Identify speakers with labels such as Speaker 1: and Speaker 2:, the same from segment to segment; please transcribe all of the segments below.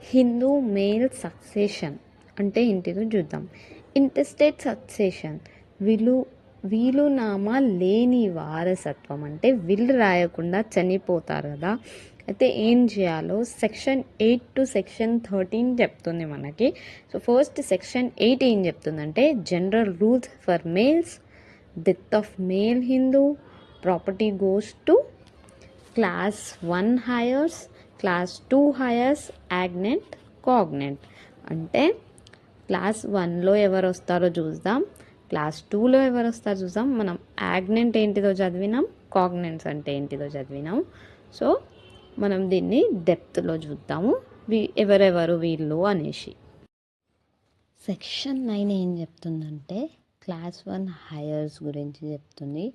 Speaker 1: Hindu male succession అంటే ఏంటిదో చూద్దాం. ఇంటెస్టేట్ సక్సెషన్ వీలునామా లేని వారసత్వం అంటే విల్ రాయకుండా చనిపోతారు కదా, అయితే ఏం చేయాలో సెక్షన్ 8 టు సెక్షన్ 13 చెప్తుంది మనకి. సో ఫస్ట్ సెక్షన్ 8 ఏం చెప్తుందంటే general rules for males, death of male Hindu, property goes to class 1 heirs, class 2 heirs, agnate, cognate. అంటే క్లాస్ 1లో ఎవరు వస్తారో చూద్దాం, క్లాస్ 2లో ఎవరు వస్తారో చూద్దాం. మనం యాగ్నెంట్ ఏంటిదో చదివినాం, కాగ్నెంట్స్ అంటే ఏంటిదో చదివినాం. సో మనం దీన్ని డెప్త్లో చూద్దాము, ఎవరెవరు వీళ్ళు అనేసి. సెక్షన్ 9 ఏం చెప్తుందంటే క్లాస్ 1 హైయర్స్ గురించి చెప్తుంది.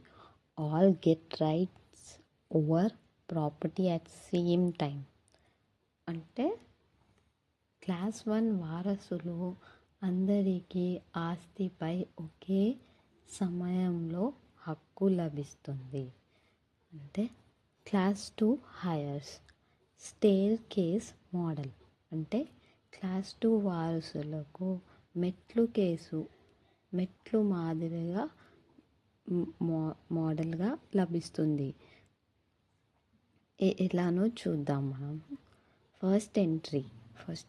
Speaker 1: All get rights over property at same time. అంటే క్లాస్ 1 వారసులు అందరికీ ఆస్తిపై ఒకే సమయంలో హక్కు లభిస్తుంది. అంటే class 2 heirs stair case model. అంటే క్లాస్ 2 వారసులకు మెట్లు మాదిరిగా మోడల్గా లభిస్తుంది. ఎలానో చూద్దాం మనం. ఫస్ట్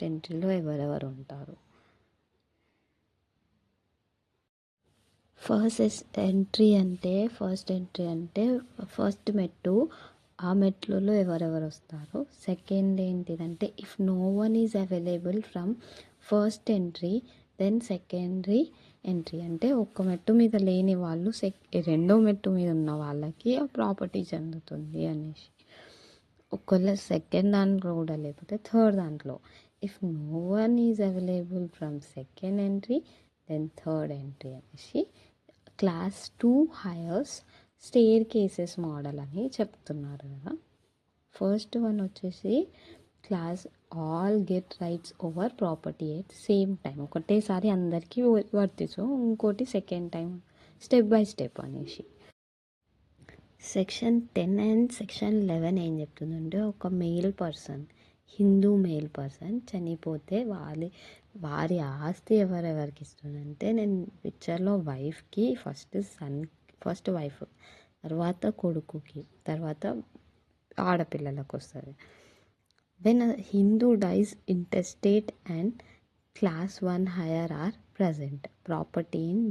Speaker 1: ఎంట్రీలో ఎవరెవరు ఉంటారు. ఫస్ట్ ఎంట్రీ అంటే ఫస్ట్ మెట్టు, ఆ మెట్లలో ఎవరెవరు వస్తారు. సెకండ్ ఏంటిదంటే if no one is available from first entry then secondary entry. అంటే ఒక్క మెట్టు మీద లేని వాళ్ళు రెండో మెట్టు మీద ఉన్న వాళ్ళకి ఆ ప్రాపర్టీ చెందుతుంది అనేసి. ఒకవేళ సెకండ్ దాంట్లో కూడా లేకపోతే థర్డ్ దాంట్లో, if no one is available from second entry then third entry అనేసి class 2 heirs staircases model అని చెప్తున్నారు కదా. ఫస్ట్ వన్ వచ్చేసి class all get rights over property at same time, ఒకటేసారి అందరికీ వర్తించు. ఇంకోటి second time step by step అనేసి. సెక్షన్ 10 అండ్ సెక్షన్ 11 ఏం చెప్తుందంటే ఒక హిందూ మేల్ పర్సన్ చనిపోతే వారి ఆస్తి ఎవరెవరికి ఇస్తుందంటే, నేను పిక్చర్లో వైఫ్కి ఫస్ట్ వైఫ్, తర్వాత కొడుకుకి, తర్వాత ఆడపిల్లలకు వస్తుంది. When Hindu dies intestate and class 1 heir are present, property in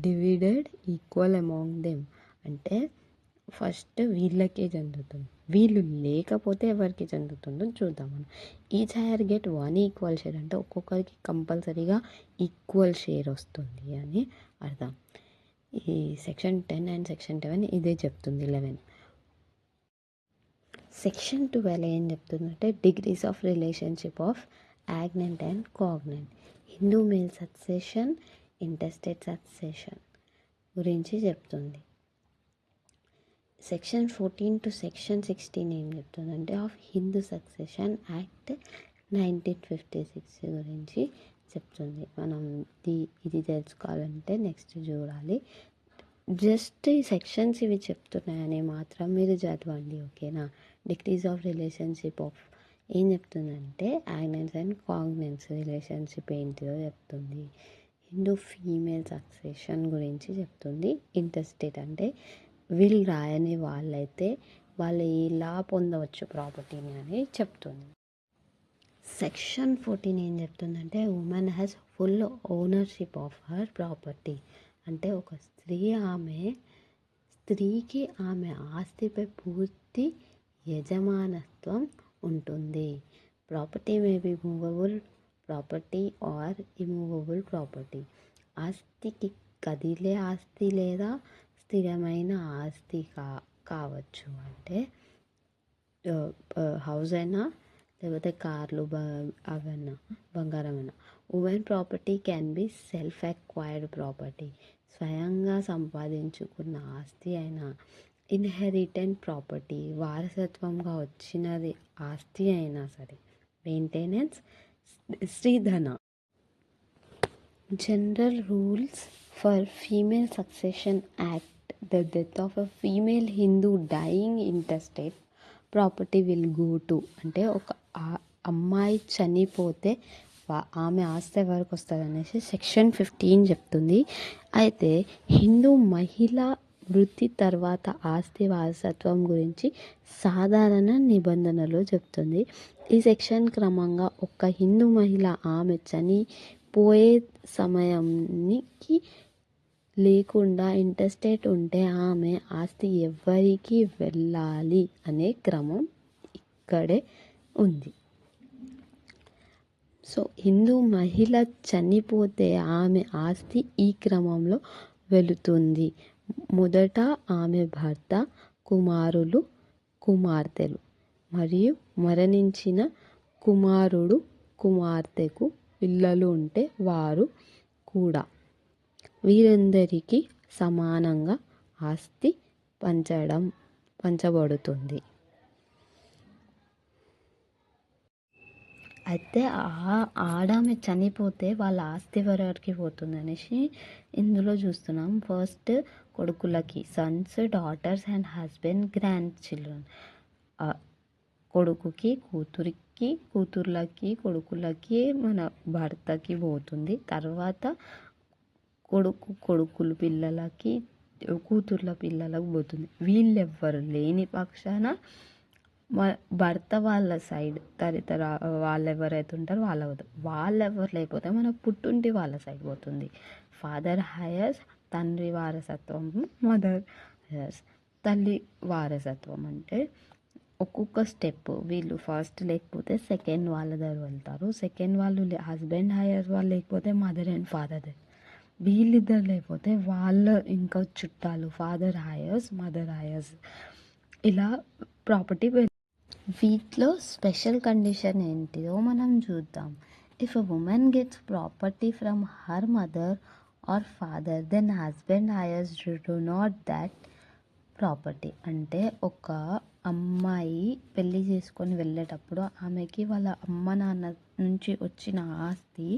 Speaker 1: divided equal among them. అంటే ఫస్ట్ వీళ్ళకే చెందుతుంది, వీళ్ళు లేకపోతే ఎవరికి చెందుతుందో చూద్దాం మనం. Each heir get 1 equal share, అంటే ఒక్కొక్కరికి కంపల్సరీగా ఈక్వల్ షేర్ వస్తుంది అని అర్థం. ఈ సెక్షన్ 10 అండ్ సెక్షన్ 11 ఇదే చెప్తుంది. 11 సెక్షన్ 12 ఏం చెప్తుందంటే degrees of relationship of agnate and cognate, Hindu male succession, intestate succession గురించి చెప్తుంది. సెక్షన్ 14 టు సెక్షన్ 16 ఏం చెప్తుందంటే ఆఫ్ హిందూ సక్సెషన్ యాక్ట్ 1956 గురించి చెప్తుంది. మనం ఇది తెలుసుకోవాలంటే నెక్స్ట్ చూడాలి. జస్ట్ ఈ సెక్షన్స్ ఇవి చెప్తున్నాయని మాత్రం మీరు చదవండి, ఓకేనా. డిగ్రీస్ ఆఫ్ రిలేషన్షిప్ ఆఫ్ ఏం చెప్తుందంటే యాగ్నెంట్స్ అండ్ కాగ్నెంట్స్ రిలేషన్షిప్ ఏంటిదో చెప్తుంది. హిందూ ఫీమేల్ సక్సెషన్ గురించి చెప్తుంది. ఇంటెస్టేట్ అంటే విల్ రాయని వాళ్ళైతే వాళ్ళు ఇలా పొందవచ్చు ప్రాపర్టీని అని చెప్తుంది. సెక్షన్ 14 ఏం చెప్తుందంటే women has full ownership of her property. అంటే ఒక స్త్రీకి ఆమె ఆస్తిపై పూర్తి యజమానత్వం ఉంటుంది. Property may be movable property or immovable property. ఆస్తికి కదిలే ఆస్తి లేదా స్థిరమైన ఆస్తి కావచ్చు. అంటే హౌస్ అయినా లేకపోతే కార్లు, అవన్నా, బంగారం అయినా. Women property can be self acquired property, స్వయంగా సంపాదించుకున్న ఆస్తి అయినా, ఇన్హెరిటెంట్ ప్రాపర్టీ, వారసత్వంగా వచ్చినది ఆస్తి అయినా సరే, maintenance, stridhana. General rules for female succession act, the death of a female Hindu dying intestate, property will go to. అంటే ఒక అమ్మాయి చనిపోతే ఆమె ఆస్తి ఎవరికి వస్తుంది అనేసి సెక్షన్ 15 చెప్తుంది. అయితే హిందూ మహిళ వృత్తి తర్వాత ఆస్తి వారసత్వం గురించి సాధారణ నిబంధనలు చెప్తుంది. ఈ సెక్షన్ క్రమంగా ఒక హిందూ మహిళ ఆమె చనిపోయే సమయానికి లేకుండా ఇంటెస్టేట్ ఉంటే ఆమె ఆస్తి ఎవరికి వెళ్ళాలి అనే క్రమం ఇక్కడే ఉంది. సో హిందూ మహిళ చనిపోతే ఆమె ఆస్తి ఈ క్రమంలో వెళుతుంది. మొదట ఆమె భర్త, కుమారులు, కుమార్తెలు మరియు మరణించిన కుమారుడు, కుమార్తెకు పిల్లలు ఉంటే వారు కూడా వీరందరికీ సమానంగా ఆస్తి పంచబడుతుంది. అయితే ఆడామె చనిపోతే వాళ్ళ ఆస్తి ఎవరికి పోతుంది అనేసి ఇందులో చూస్తున్నాం. ఫస్ట్ కొడుకులకి, sons, daughters and husband, grandchildren. కొడుకుకి, కూతురికి, కూతుర్లకి, కొడుకులకి, మన భర్తకి పోతుంది. తర్వాత కొడుకుల పిల్లలకి, కూతుర్ల పిల్లలకు పోతుంది. వీళ్ళెవ్వరు లేని పక్షాన భర్త వాళ్ళ సైడ్ తదితర వాళ్ళు ఎవరైతే ఉంటారో వాళ్ళెవరు లేకపోతే మన పుట్టింటి వాళ్ళ సైడ్ పోతుంది. ఫాదర్ హయర్స్ తండ్రి వారసత్వం, మదర్ హయర్స్ తల్లి వారసత్వం. అంటే ఒక్కొక్క స్టెప్ వీళ్ళు ఫస్ట్ లేకపోతే సెకండ్ వాళ్ళ దగ్గర వెళ్తారు. సెకండ్ వాళ్ళు హస్బెండ్ హయర్స్ వాళ్ళు లేకపోతే మదర్ అండ్ ఫాదర్. వీళ్ళిద్దరు లేకపోతే వాళ్ళ ఇంకా చుట్టాలు ఫాదర్ హయర్స్, మదర్ హయర్స్. ఇలా ప్రాపర్టీ వీటిలో స్పెషల్ కండిషన్ ఏంటిదో మనం చూద్దాం. If a woman gets property from her mother or father then husband heirs do not that property. అంటే ఒక అమ్మాయి పెళ్ళి చేసుకొని వెళ్ళేటప్పుడు ఆమెకి వాళ్ళ అమ్మ నాన్న నుంచి వచ్చిన ఆస్తి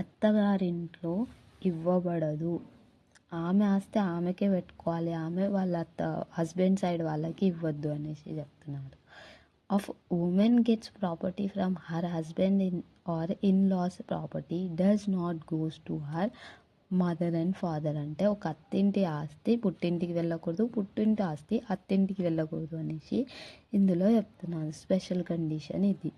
Speaker 1: అత్తగారింట్లో ఇవ్వబడదు. ఆమె ఆస్తి ఆమెకే పెట్టుకోవాలి, ఆమె వాళ్ళ హస్బెండ్ సైడ్ వాళ్ళకి ఇవ్వద్దు అనేసి చెప్తున్నారు. Of woman gets property from her husband or in-laws property does not goes to her mother and father. అంటే ఒక అత్తింటి ఆస్తి పుట్టింటికి వెళ్ళకూడదు, పుట్టింటి ఆస్తి అత్తింటికి వెళ్ళకూడదు అనేసి ఇందులో చెప్తున్నాను. స్పెషల్ కండిషన్ ఇది.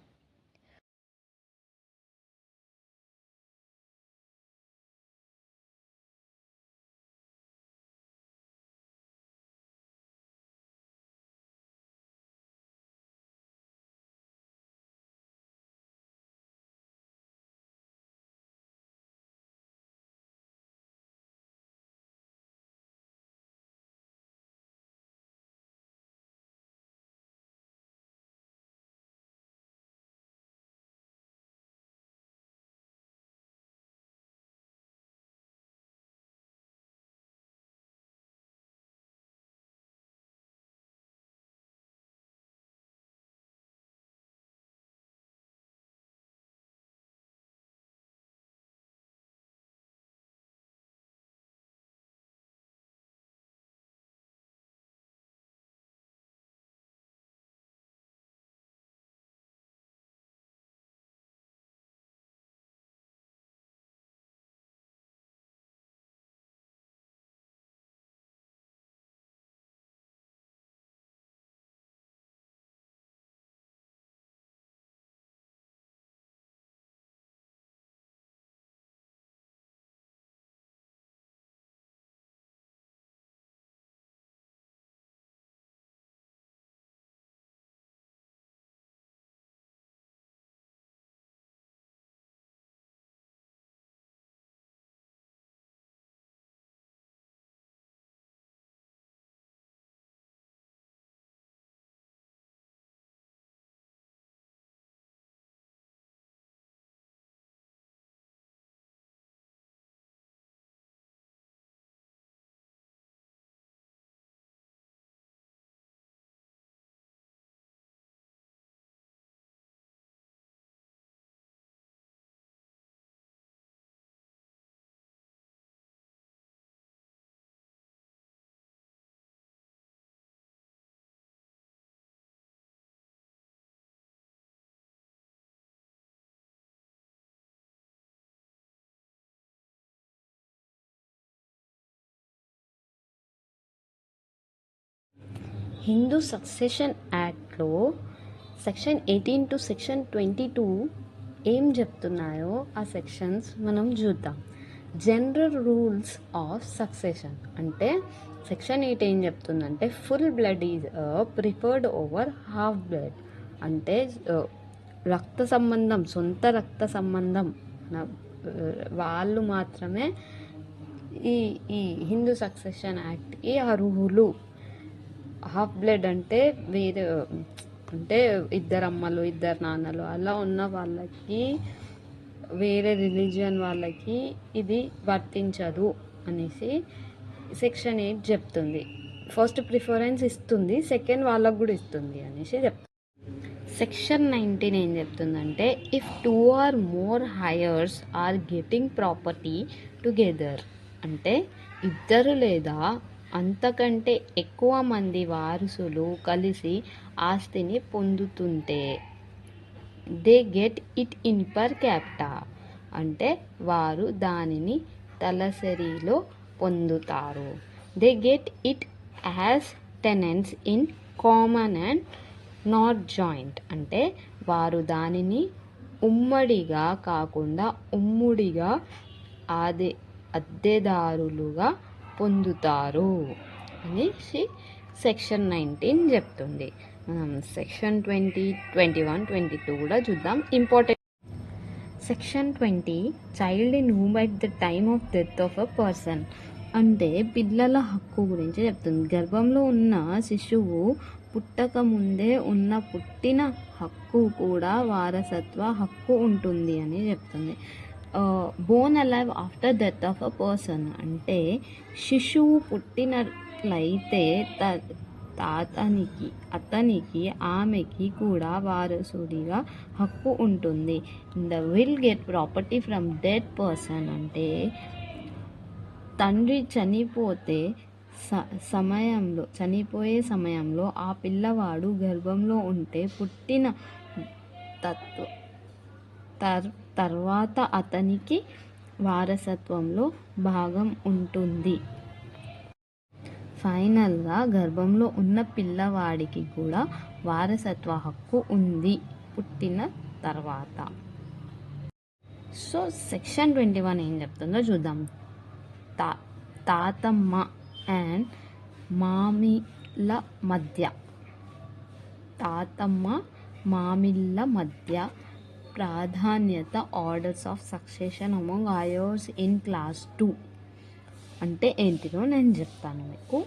Speaker 1: హిందూ సక్సెషన్ యాక్ట్లో సెక్షన్ 18 టు సెక్షన్ 22 ఏం చెప్తున్నాయో ఆ సెక్షన్స్ మనం చూద్దాం. జనరల్ రూల్స్ ఆఫ్ సక్సెషన్ అంటే సెక్షన్ 8 ఏం చెప్తుందంటే full blood is preferred over half blood. అంటే రక్త సంబంధం, సొంత రక్త సంబంధం వాళ్ళు మాత్రమే ఈ ఈ హిందూ సక్సెషన్ యాక్ట్కి అర్హులు. హాఫ్ బ్లడ్ అంటే వేరే, అంటే ఇద్దరు అమ్మలు ఇద్దరు నాన్నలు అలా ఉన్న వాళ్ళకి, వేరే రిలీజియన్ వాళ్ళకి ఇది వర్తించదు అనేసి సెక్షన్ 8 చెప్తుంది. ఫస్ట్ ప్రిఫరెన్స్ ఇస్తుంది, సెకండ్ వాళ్ళకు కూడా ఇస్తుంది అనేసి చెప్తుంది. సెక్షన్ 19 ఏం చెప్తుందంటే if 2 or more heirs are getting property together, అంటే ఇద్దరు లేదా అంతకంటే ఎక్కువ మంది వారసులు కలిసి ఆస్తిని పొందుతుంటే they get it in per capita, అంటే వారు దానిని తలసరిలో పొందుతారు. They get it as tenants in common and not joint, అంటే వారు దానిని ఉమ్మడిగా కాకుండా ఉమ్ముడిగా అద్దెదారులుగా పొందుతారు అనేసి సెక్షన్ 19 చెప్తుంది. మనం సెక్షన్ 20, 21, 22 కూడా చూద్దాం. Important section 20 child in whom at the time of death of a person, అంటే పిల్లల హక్కు గురించి చెప్తుంది. గర్భంలో ఉన్న శిశువు పుట్టక ముందే ఉన్న పుట్టిన హక్కు కూడా వారసత్వ హక్కు ఉంటుంది అని చెప్తుంది. Born alive after death of a person, అంటే శిశువు పుట్టినట్లయితే అతనికి ఆమెకి కూడా వారసుడిగా హక్కు ఉంటుంది. The will get property from dead person, అంటే తండ్రి చనిపోయే సమయంలో ఆ పిల్లవాడు గర్భంలో ఉంటే పుట్టిన తర్వాత అతనికి వారసత్వంలో భాగం ఉంటుంది. ఫైనల్గా గర్భంలో ఉన్న పిల్లవాడికి కూడా వారసత్వ హక్కు ఉంది పుట్టిన తర్వాత. సో సెక్షన్ 21 ఏం చెప్తుందో చూద్దాం. తాతమ్మ అండ్ మామిళ్ళ మధ్య ప్రాధాన్యత orders of succession among heirs in class 2 అంటే ఏంటిదో నేను చెప్తాను మీకు.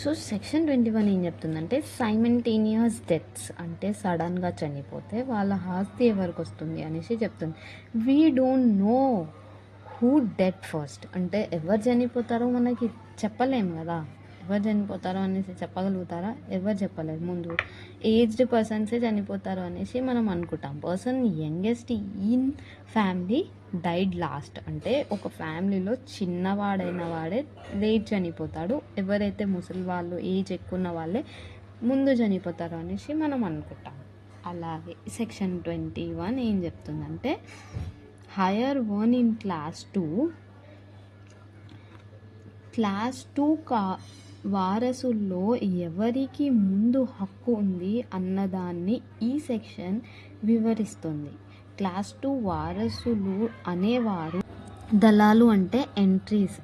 Speaker 1: సో సెక్షన్ 21 ఏం చెప్తుందంటే సైమల్టేనియస్ డెత్స్, అంటే సడన్గా చనిపోతే వాళ్ళ ఆస్తి ఎవరికి వస్తుంది అనేసి చెప్తుంది. We don't know who dead first, అంటే ఎవరు చనిపోతారో మనకి చెప్పలేము కదా. ఎవరు చనిపోతారో అనేసి చెప్పగలుగుతారా? ఎవరు చెప్పలేరు. ముందు ఏజ్డ్ పర్సన్సే చనిపోతారు అనేసి మనం అనుకుంటాం. Person youngest in family died last, అంటే ఒక ఫ్యామిలీలో చిన్నవాడైన వాడే లేట్ చనిపోతాడు. ఎవరైతే ముసలి వాళ్ళు ఏజ్ ఎక్కువ ఉన్న వాళ్ళే ముందు చనిపోతారు అనేసి మనం అనుకుంటాం. అలాగే సెక్షన్ 21 ఏం చెప్తుందంటే హైయర్ వన్ ఇన్ క్లాస్ 2 వారసుల్లో ఎవరికి ముందు హక్కు ఉంది అన్నదాన్ని ఈ సెక్షన్ వివరిస్తుంది. క్లాస్ 2 వారసులు అనేవారు దళాలు, అంటే ఎంట్రీస్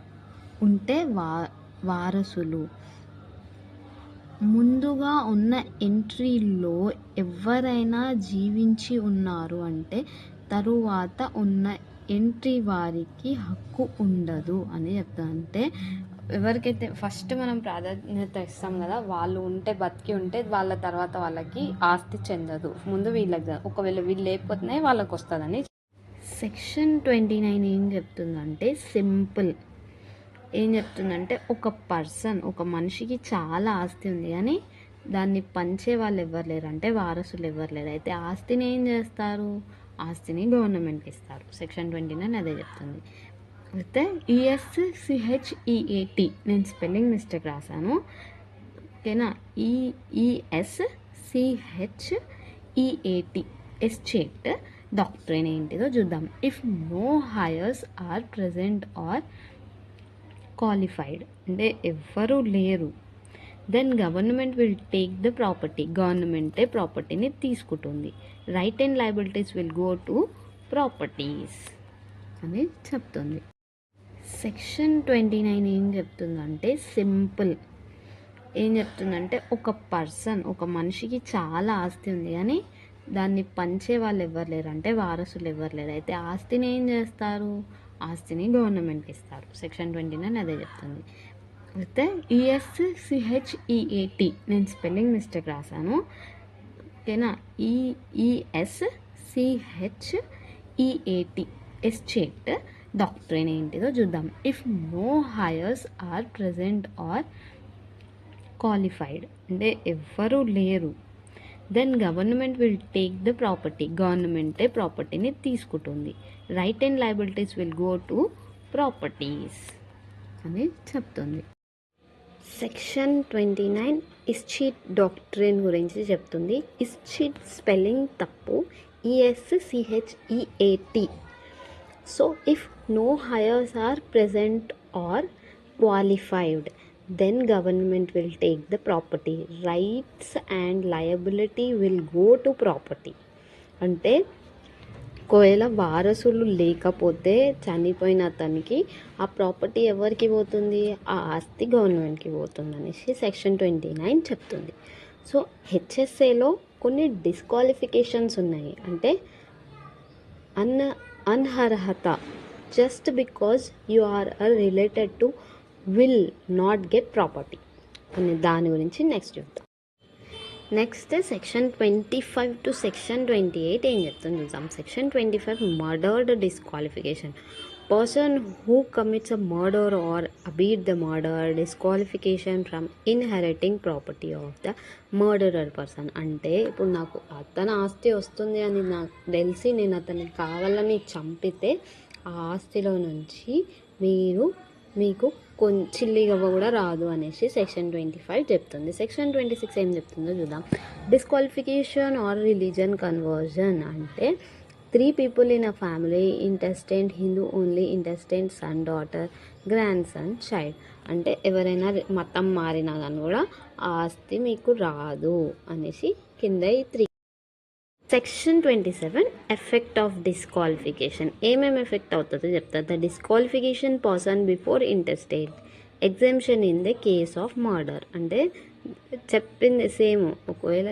Speaker 1: ఉంటే వారసులు. ముందుగా ఉన్న ఎంట్రీలో ఎవరైనా జీవించి ఉన్నారు అంటే తరువాత ఉన్న ఎంట్రీ వారికి హక్కు ఉండదు అని చెప్తాను. అంటే ఎవరికైతే ఫస్ట్ మనం ప్రాధాన్యత ఇస్తాం కదా, వాళ్ళు ఉంటే బతికి ఉంటే వాళ్ళ తర్వాత వాళ్ళకి ఆస్తి చెందదు, ముందు వీళ్ళకి. ఒకవేళ వీళ్ళు లేకపోతేనే వాళ్ళకి వస్తుందని. సెక్షన్ 29 ఏం చెప్తుందంటే సింపుల్. ఏం చెప్తుందంటే ఒక మనిషికి చాలా ఆస్తి ఉంది కానీ దాన్ని పంచే వాళ్ళు ఎవరు లేరు, అంటే వారసులు ఎవరు లేరు. అయితే ఆస్తిని ఏం చేస్తారు? ఆస్తిని గవర్నమెంట్కి ఇస్తారు. సెక్షన్ 29 అదే చెప్తుంది. అయితే ESCHEAT, నేను స్పెల్లింగ్ మిస్టేక్ రాశాను, ఓకేనా? ESCHEAT ఎస్టేట్ డాక్ట్రైన్ ఏంటిదో చూద్దాం. If no heirs are present or qualified, అంటే ఎవ్వరూ లేరు, then government will take the property, గవర్నమెంటే ప్రాపర్టీని తీసుకుంటుంది. Right and liabilities will go to properties అని చెప్తుంది. సెక్షన్ 29 ఏం చెప్తుందంటే సింపుల్. ఏం చెప్తుందంటే ఒక మనిషికి చాలా ఆస్తి ఉంది కానీ దాన్ని పంచే వాళ్ళు ఎవరు లేరు, అంటే వారసులు ఎవరు లేరు. అయితే ఆస్తిని ఏం చేస్తారు, ఆస్తిని గవర్నమెంట్కి ఇస్తారు. సెక్షన్ 29 అదే చెప్తుంది. అయితే ESCHEAT, నేను స్పెల్లింగ్ మిస్టేక్ రాశాను, ఓకేనా. ESCHEAT ఎస్టేట్ డాక్ట్రైన్ ఏంటిదో చూద్దాం. If no heirs are present or qualified, అంటే ఎవ్వరూ లేరు, then government will take the property, గవర్నమెంటే ప్రాపర్టీని తీసుకుంటుంది. Right and liabilities will go to properties అని చెప్తుంది. సెక్షన్ 29 ఇస్చీట్ డాక్ట్రైన్ గురించి చెప్తుంది. ఇస్చీట్ స్పెల్లింగ్ తప్పు, ESCHEAT. So if no heirs are present or qualified, then government will take the property. Rights and liability will go to property. అంటే ఒకవేళ వారసులు లేకపోతే చనిపోయిన అతనికి ఆ ప్రాపర్టీ ఎవరికి పోతుంది, ఆ ఆస్తి గవర్నమెంట్కి పోతుంది అనేసి సెక్షన్ 29 చెప్తుంది. సో HSAలో కొన్ని డిస్క్వాలిఫికేషన్స్ ఉన్నాయి. అంటే అనర్హత, just because you are related to will not get property అనే దాని గురించి నెక్స్ట్ చూద్దాం. నెక్స్ట్ సెక్షన్ 25 టు సెక్షన్ 28 ఏం చెప్తుంది చూద్దాం. Section 25 murdered disqualification. Person who commits a murder or abet the murder, disqualification from inheriting property of the murderer person. అంటే ఇప్పుడు నాకు అతని ఆస్తి వస్తుంది అని నాకు తెలిసి నేను అతన్ని కావాలని చంపితే ఆ ఆస్తిలో నుంచి మీకు చిల్లిగవ్వ కూడా రాదు అనేసి సెక్షన్ 25 చెప్తుంది. సెక్షన్ 26 ఏం చెప్తుందో చూద్దాం. Disqualification or religion conversion. అంటే 3 people in a family, intestate, Hindu only, intestate, son, daughter, grandson, child. అంటే ఎవరైనా మతం మారినా కానీ కూడా ఆ ఆస్తి మీకు రాదు అనేసి కింద ఈ 3. Section 27 effect of disqualification. ఏమేమి ఎఫెక్ట్ అవుతుందో చెప్తారు. The disqualification person before intestate, exemption in the case of murder. అంటే చెప్పింది సేమ్, ఒకవేళ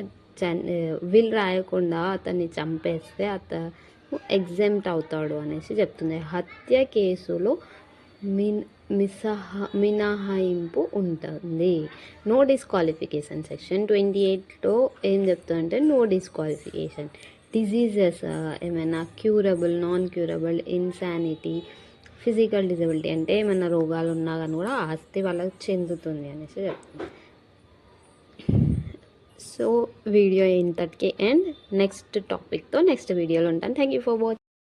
Speaker 1: విల్ రాయకుండా అతన్ని చంపేస్తే అతను ఎగ్జామ్ట్ అవుతాడు అనేసి చెప్తుంది. హత్య కేసులో మినహాయింపు ఉంటుంది. No disqualification. సెక్షన్ 28లో ఏం చెప్తుందంటే నో డిస్క్వాలిఫికేషన్. డిజీజెస్ ఏమైనా curable, non curable, insanity, physical disability, అంటే ఏమైనా రోగాలు ఉన్నా కానీ కూడా ఆస్తి వాళ్ళకి చెందుతుంది అనేసి చెప్తుంది. సో వీడియో ఇంతటికి అండ్ నెక్స్ట్ టాపిక్తో నెక్స్ట్ వీడియోలో ఉంటాను. Thank you for watching.